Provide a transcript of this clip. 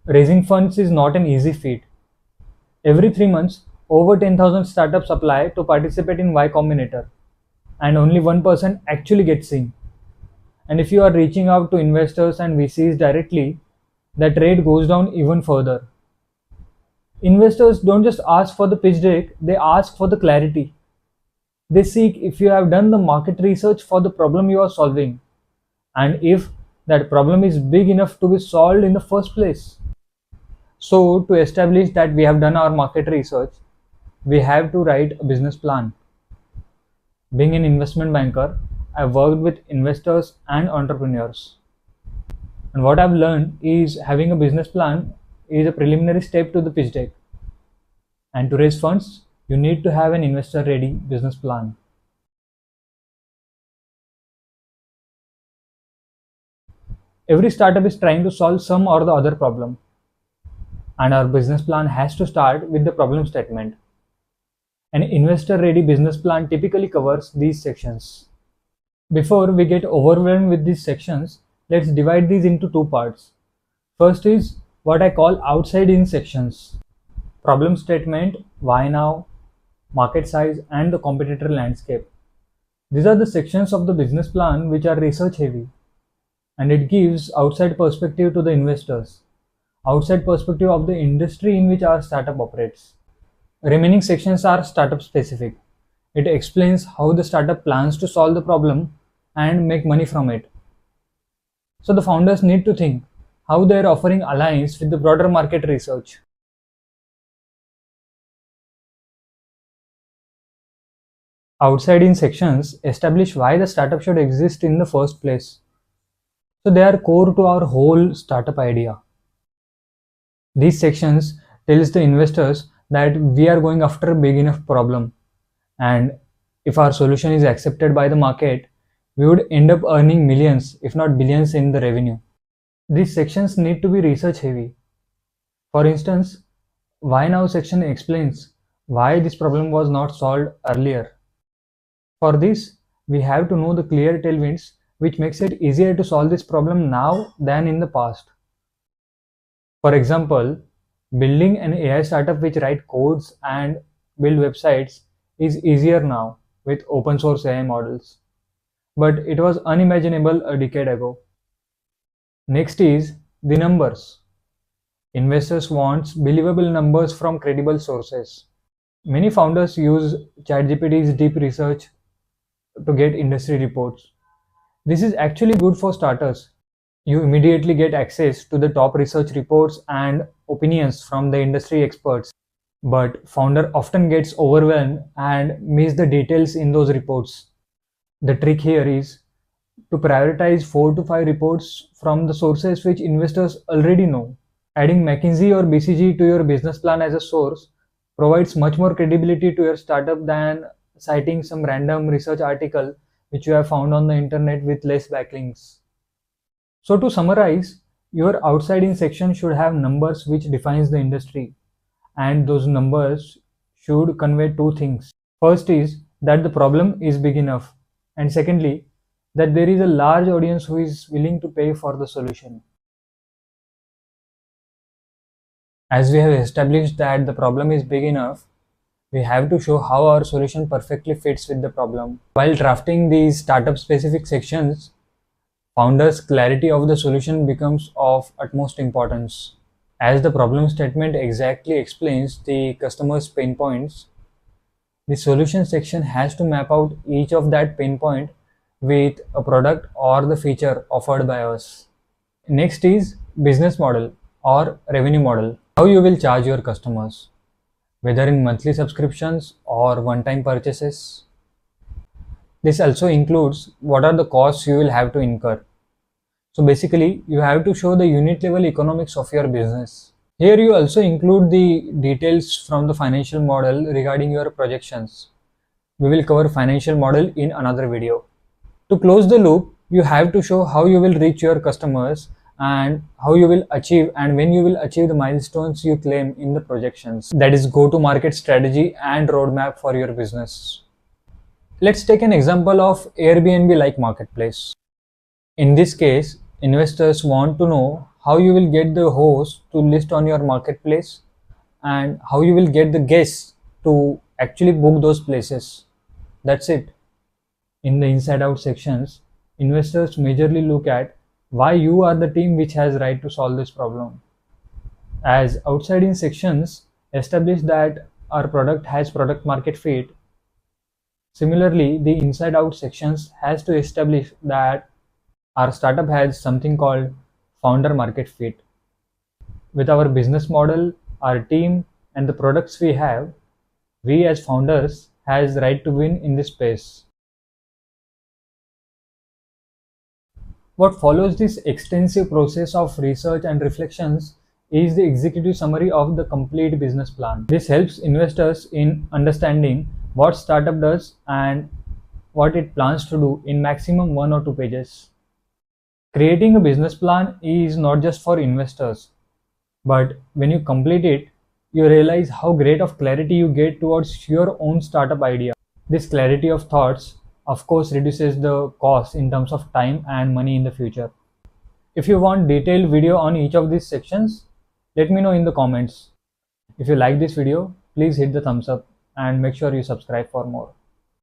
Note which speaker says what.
Speaker 1: Raising funds is not an easy feat. Every 3 months, over 10,000 startups apply to participate in Y Combinator, and only 1% actually gets seen. And if you are reaching out to investors and VCs directly, that rate goes down even further. Investors don't just ask for the pitch deck, they ask for the clarity. They seek if you have done the market research for the problem you are solving, and if that problem is big enough to be solved in the first place. So, to establish that we have done our market research, we have to write a business plan. Being an investment banker, I've worked with investors and entrepreneurs. And what I've learned is having a business plan is a preliminary step to the pitch deck. And to raise funds, you need to have an investor ready business plan. Every startup is trying to solve some or the other problem. And our business plan has to start with the problem statement. An investor ready business plan typically covers these sections. Before we get overwhelmed with these sections, let's divide these into two parts. First is what I call outside in sections. Problem statement, why now, market size, and the competitor landscape. These are the sections of the business plan which are research heavy, and it gives outside perspective to the investors, outside perspective of the industry in which our startup operates. Remaining sections are startup specific. It explains how the startup plans to solve the problem and make money from it. So the founders need to think how their offering aligns with the broader market research. Outside in sections establish why the startup should exist in the first place. So they are core to our whole startup idea. These sections tells the investors that we are going after a big enough problem, and if our solution is accepted by the market, we would end up earning millions, if not billions, in the revenue. These sections need to be research heavy. For instance, why now section explains why this problem was not solved earlier. For this, we have to know the clear tailwinds which makes it easier to solve this problem now than in the past. For example, building an AI startup which write codes and build websites is easier now with open source AI models, but it was unimaginable a decade ago. Next is the numbers. Investors want believable numbers from credible sources. Many founders use ChatGPT's deep research to get industry reports. This is actually good for starters. You immediately get access to the top research reports and opinions from the industry experts. But founder often gets overwhelmed and miss the details in those reports. The trick here is to prioritize 4 to 5 reports from the sources which investors already know. Adding McKinsey or BCG to your business plan as a source provides much more credibility to your startup than citing some random research article which you have found on the internet with less backlinks. So to summarize, your outside in section should have numbers which defines the industry, and those numbers should convey two things. First is that the problem is big enough, and secondly, that there is a large audience who is willing to pay for the solution. As we have established that the problem is big enough, we have to show how our solution perfectly fits with the problem. While drafting these startup specific sections, founders' clarity of the solution becomes of utmost importance. As the problem statement exactly explains the customer's pain points, the solution section has to map out each of that pain point with a product or the feature offered by us. Next is business model or revenue model. How you will charge your customers, whether in monthly subscriptions or one-time purchases. This also includes what are the costs you will have to incur. So basically, you have to show the unit level economics of your business. Here you also include the details from the financial model regarding your projections. We will cover financial model in another video. To close the loop, you have to show how you will reach your customers and how you will achieve and when you will achieve the milestones you claim in the projections. That is go-to-market strategy and roadmap for your business. Let's take an example of Airbnb-like marketplace. In this case, investors want to know how you will get the host to list on your marketplace, and how you will get the guests to actually book those places. That's it. In the inside out sections, investors majorly look at why you are the team which has right to solve this problem. As outside in sections establish that our product has product market fit, similarly the inside out sections has to establish that our startup has something called founder market fit. With our business model, our team, and the products we have, we as founders has right to win in this space. What follows this extensive process of research and reflections is the executive summary of the complete business plan. This helps investors in understanding what startup does and what it plans to do in maximum 1 or 2 pages. Creating a business plan is not just for investors, but when you complete it, you realize how great of clarity you get towards your own startup idea. This clarity of thoughts, of course, reduces the cost in terms of time and money in the future. If you want detailed video on each of these sections, let me know in the comments. If you like this video, please hit the thumbs up and make sure you subscribe for more.